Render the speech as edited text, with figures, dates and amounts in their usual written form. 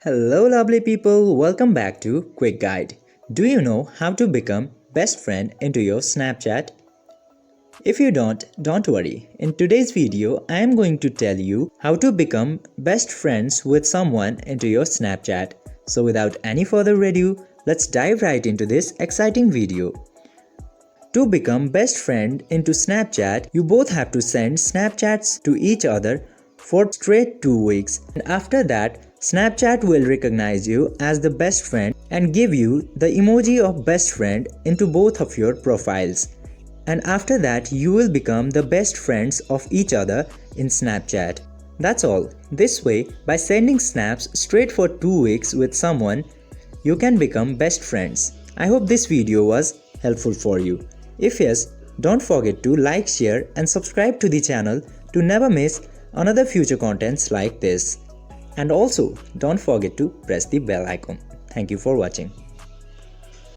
Hello lovely people, welcome back to Quick Guide. Do you know how to become best friend into your Snapchat? If you don't worry. In today's video, I am going to tell you how to become best friends with someone into your Snapchat. So without any further ado, let's dive right into this exciting video. To become best friend into Snapchat, you both have to send Snapchats to each other for straight 2 weeks, and after that, Snapchat will recognize you as the best friend and give you the emoji of best friend into both of your profiles. And after that, you will become the best friends of each other in Snapchat. That's all. This way, by sending snaps straight for 2 weeks with someone, you can become best friends. I hope this video was helpful for you. If yes, don't forget to like, share and subscribe to the channel to never miss another future contents like this. And also, don't forget to press the bell icon. Thank you for watching.